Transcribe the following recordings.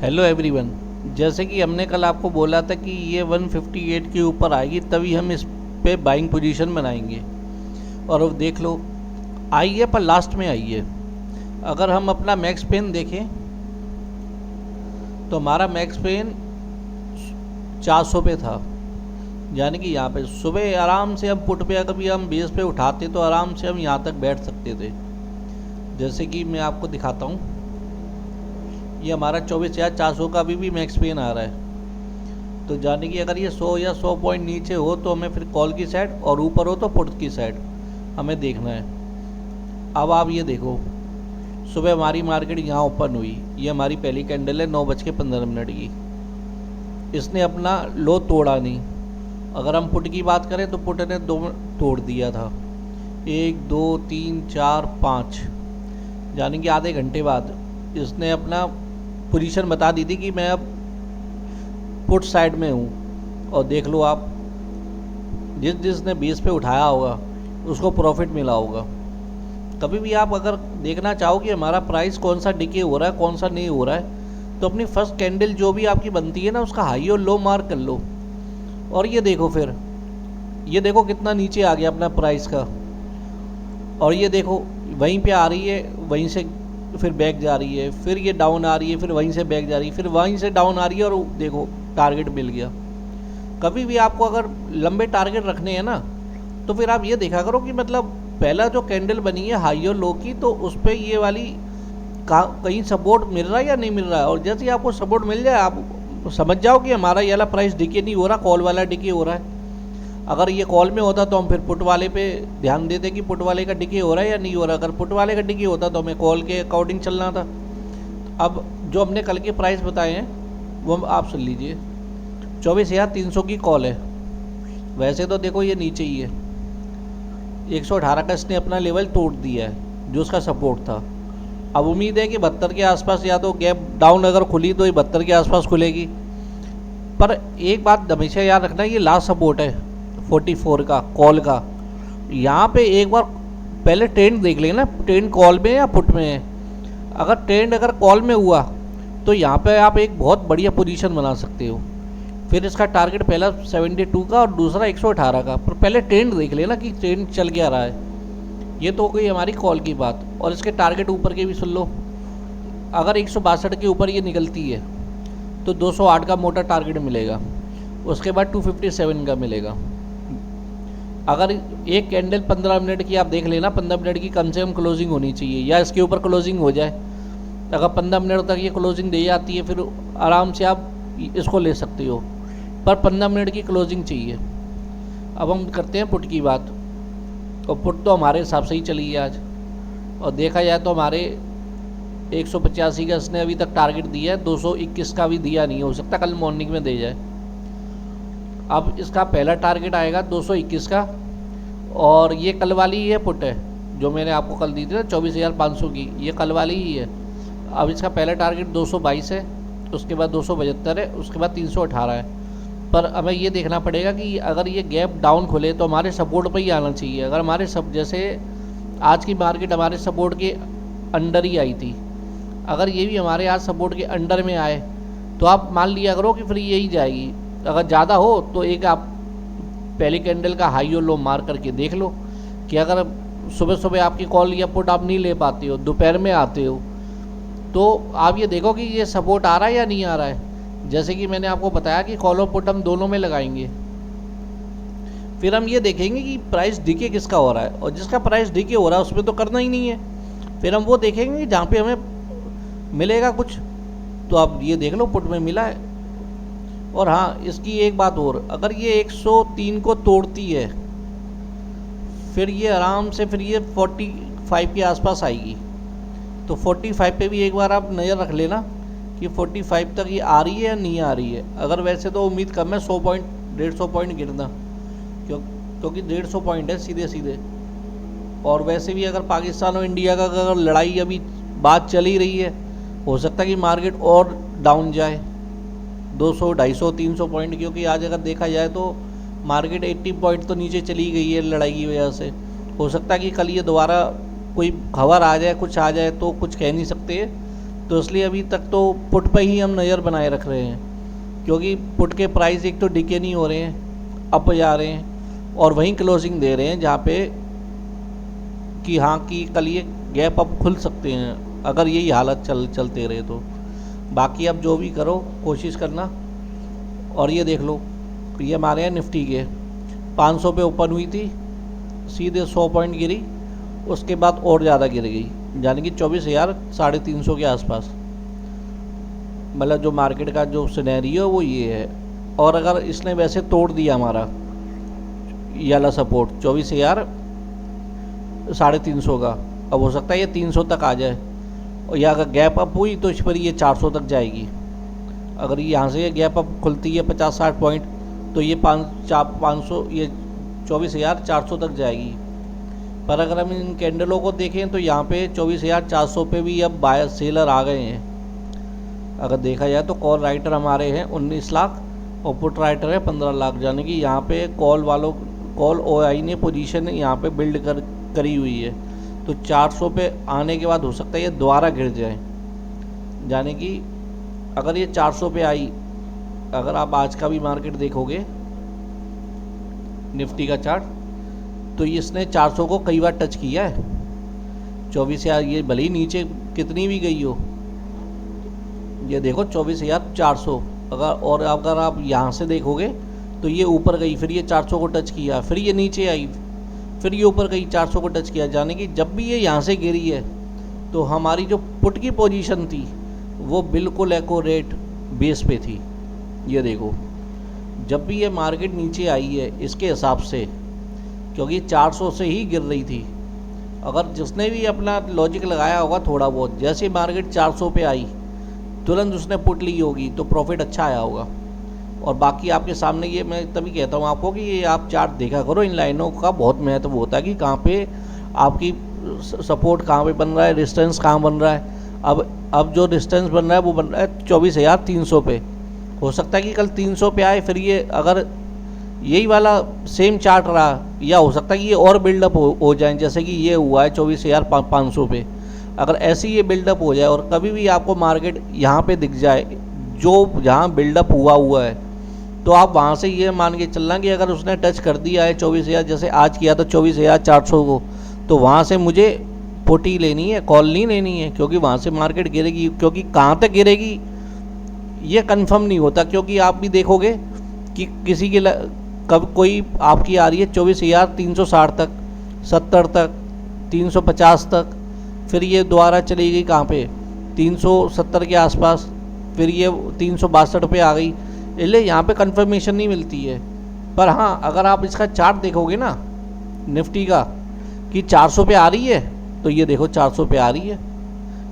Hello everyone. जैसे कि हमने कल आपको बोला था कि ये 158 के ऊपर आएगी तभी हम इस पे बाइंग पोजीशन बनाएंगे। और अब देख लो, आई है पर लास्ट में आई है। अगर हम अपना मैक्स पेन देखें तो हमारा मैक्स पेन 400 पे था, यानी कि यहाँ पे सुबह आराम से हम पुट पे अगर भी हम बेस पे उठाते तो आराम से हम यहाँ तक बैठ सकते थे। जैसे कि मैं आपको दिखाता हूँ, ये हमारा 24,400 का अभी भी मैक्स पेन आ रहा है। तो जाने कि अगर ये 100 या 100 पॉइंट नीचे हो तो हमें फिर कॉल की साइड, और ऊपर हो तो पुट की साइड हमें देखना है। अब आप ये देखो, सुबह हमारी मार्केट यहाँ ओपन हुई, ये हमारी पहली कैंडल है 9:15 की। इसने अपना लो तोड़ा नहीं। अगर हम पुट की बात करें तो पुट ने 2 तोड़ दिया था, 1 2 3 4 5, यानी कि आधे घंटे बाद इसने अपना पोजीशन बता दी थी कि मैं अब पुट साइड में हूँ। और देख लो आप, जिसने बेस पे उठाया होगा उसको प्रॉफिट मिला होगा। कभी भी आप अगर देखना चाहो कि हमारा प्राइस कौन सा डिके हो रहा है कौन सा नहीं हो रहा है, तो अपनी फर्स्ट कैंडल जो भी आपकी बनती है ना, उसका हाई और लो मार्क कर लो। और ये देखो, फिर ये देखो कितना नीचे आ गया अपना प्राइस का। और ये देखो वहीं पे आ रही है, वहीं से फिर बैक जा रही है, फिर ये डाउन आ रही है, फिर वहीं से बैक जा रही है, फिर वहीं से डाउन आ रही है, और देखो टारगेट मिल गया। कभी भी आपको अगर लंबे टारगेट रखने हैं ना, तो फिर आप ये देखा करो कि मतलब पहला जो कैंडल बनी है हाई और लो की, तो उस पर ये वाली कहीं सपोर्ट मिल रहा है या नहीं मिल रहा है। और जैसे ही आपको सपोर्ट मिल जाए, आप समझ जाओ कि हमारा ये वाला प्राइस डिके नहीं हो रहा, कॉल वाला डिके हो रहा है। अगर ये कॉल में होता तो हम फिर पुट वाले पे ध्यान देते कि पुट वाले का डिके हो रहा है या नहीं हो रहा। अगर पुट वाले का डिके होता तो हमें कॉल के अकॉर्डिंग चलना था। अब जो हमने कल के प्राइस बताए हैं वो आप सुन लीजिए। 24,300 की कॉल है। वैसे तो देखो ये नीचे ही है, 118 का इसने अपना लेवल तोड़ दिया है जो उसका सपोर्ट था। अब उम्मीद है कि 72 के आसपास, या तो गैप डाउन अगर खुली तो ये 72 के आसपास खुलेगी। पर एक बात हमेशा याद रखना, ये लास्ट सपोर्ट है 44 का कॉल का। यहाँ पे एक बार पहले ट्रेंड देख लेना, ट्रेंड कॉल में या पुट में है। अगर ट्रेंड अगर कॉल में हुआ तो यहाँ पे आप एक बहुत बढ़िया पोजीशन बना सकते हो। फिर इसका टारगेट पहला 72 का और दूसरा 118 का, पर पहले ट्रेंड देख लेना कि ट्रेंड चल क्या रहा है। ये तो हो गई हमारी कॉल की बात। और इसके टारगेट ऊपर के भी सुन लो। अगर 162 के ऊपर ये निकलती है तो 208 का मोटा टारगेट मिलेगा, उसके बाद 257 का मिलेगा। अगर एक कैंडल 15 मिनट की आप देख लेना, 15 मिनट की कम से कम क्लोजिंग होनी चाहिए, या इसके ऊपर क्लोजिंग हो जाए। अगर 15 मिनट तक ये क्लोजिंग दे जाती है फिर आराम से आप इसको ले सकते हो, पर 15 मिनट की क्लोजिंग चाहिए। अब हम करते हैं पुट की बात। और पुट तो हमारे हिसाब से ही चली है आज, और देखा जाए तो हमारे 185 का इसने अभी तक टारगेट दिया है, 221 का भी दिया नहीं, हो सकता कल मॉर्निंग में दे जाए। अब इसका पहला टारगेट आएगा 221 का, और ये कल वाली ही है पुट है जो मैंने आपको कल दी थी ना 24,500 की, ये कल वाली ही है। अब इसका पहला टारगेट 222 है, उसके बाद 275 है, उसके बाद 318 है। पर हमें ये देखना पड़ेगा कि अगर ये गैप डाउन खुले तो हमारे सपोर्ट पर ही आना चाहिए। अगर हमारे सब, जैसे आज की मार्केट हमारे सपोर्ट के अंडर ही आई थी, अगर ये भी हमारे आज सपोर्ट के अंडर में आए तो आप मान लिया करो कि फिर यही जाएगी। अगर ज़्यादा हो तो एक आप पहली कैंडल का हाई और लो मार करके देख लो कि अगर सुबह सुबह आपकी कॉल या पुट आप नहीं ले पाते हो, दोपहर में आते हो, तो आप ये देखो कि ये सपोर्ट आ रहा है या नहीं आ रहा है। जैसे कि मैंने आपको बताया कि कॉल और पुट हम दोनों में लगाएंगे। फिर हम ये देखेंगे कि प्राइस डिके किसका हो रहा है, और जिसका प्राइस डिके हो रहा है उसमें तो करना ही नहीं है। फिर हम वो देखेंगे कि जहाँ पे हमें मिलेगा कुछ, तो आप ये देख लो पुट में मिला है। और हाँ, इसकी एक बात और, अगर ये 103 को तोड़ती है फिर ये आराम से फिर ये 45 के आसपास आएगी। तो 45 पे भी एक बार आप नज़र रख लेना कि 45 तक ये आ रही है या नहीं आ रही है। अगर वैसे तो उम्मीद कम है 100 पॉइंट 150 पॉइंट गिरना, क्योंकि 150 पॉइंट है सीधे सीधे। और वैसे भी अगर पाकिस्तान और इंडिया का अगर लड़ाई अभी बात चल ही रही है, हो सकता है कि मार्केट और डाउन जाए 200 250 300 पॉइंट, क्योंकि आज अगर देखा जाए तो मार्केट 80 पॉइंट तो नीचे चली गई है लड़ाई की वजह से। हो सकता है कि कल ये दोबारा कोई खबर आ जाए, कुछ आ जाए, तो कुछ कह नहीं सकते। तो इसलिए अभी तक तो पुट पे ही हम नज़र बनाए रख रहे हैं, क्योंकि पुट के प्राइस एक तो डिके नहीं हो रहे हैं, अप जा रहे हैं और वहीं क्लोजिंग दे रहे हैं जहाँ पे कि हाँ कि कल ये गैप अप खुल सकते हैं अगर यही हालत चलते रहे तो। बाकी अब जो भी करो कोशिश करना। और ये देख लो, ये हमारे यहाँ निफ्टी के 500 पे ओपन हुई थी, सीधे 100 पॉइंट गिरी, उसके बाद और ज़्यादा गिर गई, यानी कि 24,350 के आसपास। मतलब जो मार्केट का जो सिनेरियो वो ये है। और अगर इसने वैसे तोड़ दिया हमारा ये वाला सपोर्ट 24,350 का, अब हो सकता है ये 300 तक आ जाए, और या अगर गैप अप हुई तो इस पर ये 400 तक जाएगी। अगर यहाँ से ये गैप अप खुलती है 50-60 पॉइंट तो ये 500 ये 24,400 तक जाएगी। पर अगर हम इन कैंडलों को देखें तो यहाँ पे 24,400 पे भी अब बायर सेलर आ गए हैं। अगर देखा जाए तो कॉल राइटर हमारे हैं 19 लाख और पुट राइटर है 15 लाख, यानी कि यहाँ पे कॉल ओआई ने पोजीशन यहाँ पे बिल्ड करी हुई है। तो 400 पे आने के बाद हो सकता है ये दोबारा गिर जाए, यानी कि अगर ये 400 पे आई, अगर आप आज का भी मार्केट देखोगे निफ्टी का चार्ट, तो इसने 400 को कई बार टच किया है। 24,000 ये भले ही नीचे कितनी भी गई हो, ये देखो 24,400। अगर आप यहाँ से देखोगे तो ये ऊपर गई, फिर ये 400 को टच किया, फिर ये नीचे आई, फिर ये ऊपर गई, 400 को टच किया, यानी कि जब भी ये यहाँ से गिरी है तो हमारी जो पुट की पोजीशन थी वो बिल्कुल एक्यूरेट बेस पे थी। ये देखो, जब भी ये मार्केट नीचे आई है इसके हिसाब से, क्योंकि 400 से ही गिर रही थी, अगर जिसने भी अपना लॉजिक लगाया होगा थोड़ा बहुत, जैसे मार्केट 400 पे आई तुरंत उसने पुट ली होगी तो प्रॉफिट अच्छा आया होगा। और बाकी आपके सामने ये मैं तभी कहता हूँ आपको कि ये आप चार्ट देखा करो, इन लाइनों का बहुत महत्व होता है कि कहाँ पे आपकी सपोर्ट कहाँ पे बन रहा है, रेजिस्टेंस कहाँ बन रहा है। अब जो डिस्टेंस बन रहा है वो बन रहा है 24,300 पे। हो सकता है कि कल 300 पे आए, फिर ये अगर यही वाला सेम चार्ट रहा, या हो सकता है कि ये और बिल्डअप हो जाए, जैसे कि ये हुआ है 24,500 पे। अगर ऐसे ही ये बिल्डअप हो जाए और कभी भी आपको मार्केट यहाँ पे दिख जाए जो जहाँ बिल्डअप हुआ है, तो आप वहाँ से ये मान के चलना कि अगर उसने टच कर दिया है 24,000, जैसे आज किया तो 24,400 को, तो वहाँ से मुझे पुट ही लेनी है, कॉल नहीं लेनी है, क्योंकि वहाँ से मार्केट गिरेगी। क्योंकि कहाँ तक गिरेगी ये कंफर्म नहीं होता, क्योंकि आप भी देखोगे कि किसी के कब कोई आपकी आ रही है 24,360 तक, 70 तक, 350 तक, फिर ये दोबारा चली गई कहाँ पे 370 के आसपास, फिर ये 362 पे आ गई। इसलिए यहाँ पे कंफर्मेशन नहीं मिलती है। पर हाँ, अगर आप इसका चार्ट देखोगे ना निफ्टी का कि 400 पे आ रही है, तो ये देखो 400 पे आ रही है,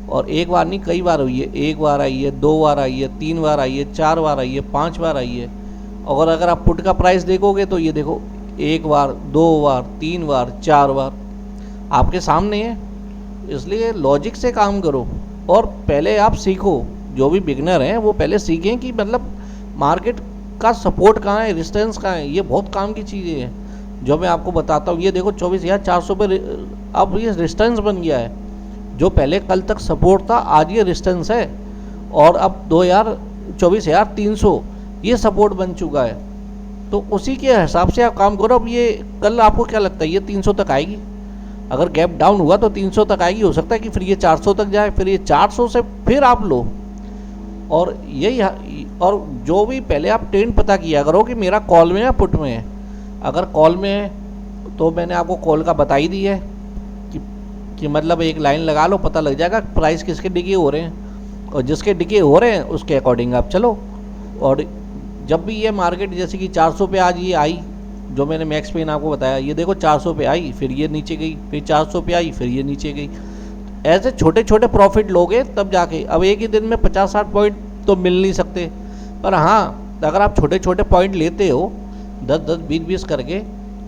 और एक बार नहीं कई बार हुई है। एक बार आई है, 2 बार आई है, 3 बार आई है, 4 बार आई है, 5 बार आई है। और अगर आप पुट का प्राइस देखोगे तो ये देखो 1 बार, 2 बार, 3 बार, 4 बार आपके सामने है। इसलिए लॉजिक से काम करो और पहले आप सीखो। जो भी बिगनर हैं वो पहले सीखें कि मतलब मार्केट का सपोर्ट कहाँ है, रेजिस्टेंस कहाँ है। ये बहुत काम की चीज़ें हैं जो मैं आपको बताता हूँ। ये देखो 24,400 पे अब ये रेजिस्टेंस बन गया है, जो पहले कल तक सपोर्ट था आज ये रेजिस्टेंस है, और अब 24,300 ये सपोर्ट बन चुका है। तो उसी के हिसाब से आप काम करो। अब ये कल आपको क्या लगता है ये 300 तक आएगी? अगर गैप डाउन हुआ तो 300 तक आएगी, हो सकता है कि फिर ये 400 तक जाए, फिर ये 400 से फिर आप लो। और यही, और जो भी पहले आप ट्रेंड पता किया करो कि मेरा कॉल में या पुट में है। अगर कॉल में है तो मैंने आपको कॉल का बता ही दी है कि मतलब एक लाइन लगा लो, पता लग जाएगा प्राइस किसके डिके हो रहे हैं, और जिसके डिके हो रहे हैं उसके अकॉर्डिंग आप चलो। और जब भी ये मार्केट जैसे कि 400 पे आज ये आई, जो मैंने मैक्स पेन आपको बताया, ये देखो 400 पे आई, फिर ये नीचे गई, फिर 400 पे आई, फिर ये नीचे गई। ऐसे छोटे छोटे प्रॉफिट लोगे तब जाके। अब एक ही दिन में 50-60 पॉइंट तो मिल नहीं सकते, पर हाँ अगर आप छोटे छोटे पॉइंट लेते हो 10-10, 20-20 करके,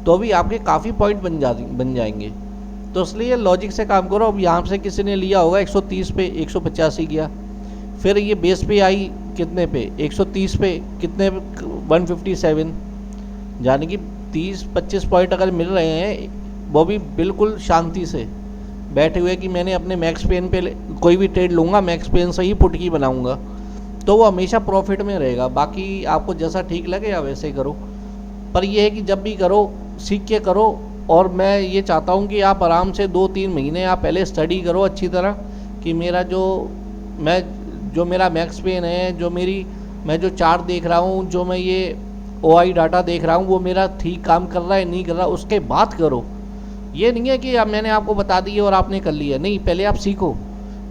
तो भी आपके काफ़ी पॉइंट बन जाएंगे। तो इसलिए लॉजिक से काम करो। अब यहाँ से किसी ने लिया होगा 130 पे, 185 गया, फिर ये बेस पे आई कितने पे, 130 पे, कितने 157, यानी कि 30-25 पॉइंट अगर मिल रहे हैं वो भी बिल्कुल शांति से, बैठे हुए कि मैंने अपने मैक्स पेन पे कोई भी ट्रेड लूँगा, मैक्स पेन से ही पुट की बनाऊँगा, तो वो हमेशा प्रॉफिट में रहेगा। बाकी आपको जैसा ठीक लगे आप वैसे करो, पर यह है कि जब भी करो सीख के करो। और मैं ये चाहता हूँ कि आप आराम से 2-3 महीने आप पहले स्टडी करो अच्छी तरह कि जो मेरा मैक्स पेन है, मैं जो चार्ट देख रहा हूँ, जो मैं ये OI डाटा देख रहा हूँ, वो मेरा ठीक काम कर रहा है नहीं कर रहा, उसके बाद करो। ये नहीं है कि अब मैंने आपको बता दिया और आपने कर लिया, नहीं, पहले आप सीखो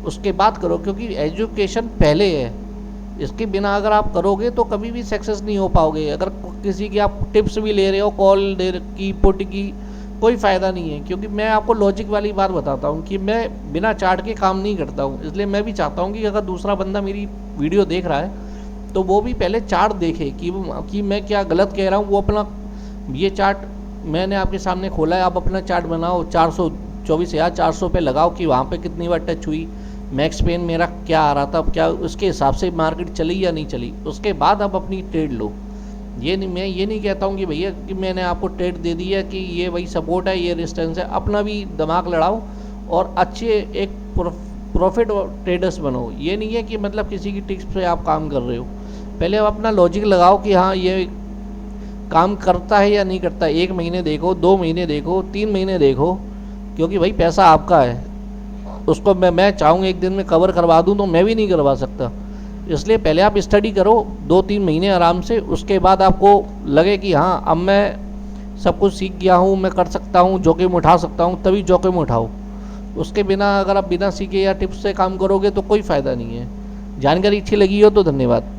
उसके बाद करो, क्योंकि एजुकेशन पहले है। इसके बिना अगर आप करोगे तो कभी भी सक्सेस नहीं हो पाओगे। अगर किसी की आप टिप्स भी ले रहे हो, कॉल की, पुट की, कोई फ़ायदा नहीं है, क्योंकि मैं आपको लॉजिक वाली बात बताता हूँ कि मैं बिना चार्ट के काम नहीं करता हूँ। इसलिए मैं भी चाहता हूँ कि अगर दूसरा बंदा मेरी वीडियो देख रहा है तो वो भी पहले चार्ट देखे कि मैं क्या गलत कह रहा हूँ। वो अपना ये चार्ट मैंने आपके सामने खोला है, आप अपना चार्ट बनाओ, 424,400 पे लगाओ कि वहाँ पे कितनी बार टच हुई, मैक्स पेन मेरा क्या आ रहा था, क्या उसके हिसाब से मार्केट चली या नहीं चली, उसके बाद आप अपनी ट्रेड लो। मैं ये नहीं कहता हूँ कि भैया कि मैंने आपको ट्रेड दे दिया कि ये वही सपोर्ट है, ये रेजिस्टेंस है। अपना भी दिमाग लड़ाओ और अच्छे एक प्रॉफिट ट्रेडर्स बनो। ये नहीं है कि मतलब किसी की टिप्स पे आप काम कर रहे हो। पहले आप अपना लॉजिक लगाओ कि हाँ ये काम करता है या नहीं करता है। 1 महीने देखो, 2 महीने देखो, 3 महीने देखो, क्योंकि भाई पैसा आपका है। उसको मैं चाहूँगा एक दिन में कवर करवा दूँ तो मैं भी नहीं करवा सकता। इसलिए पहले आप स्टडी करो 2-3 महीने आराम से, उसके बाद आपको लगे कि हाँ अब मैं सब कुछ सीख गया हूँ, मैं कर सकता हूँ, जोखिम उठा सकता हूँ, तभी जोखिम उठाओ। उसके बिना अगर आप बिना सीखे या टिप्स से काम करोगे तो कोई फ़ायदा नहीं है। जानकारी अच्छी लगी हो तो धन्यवाद।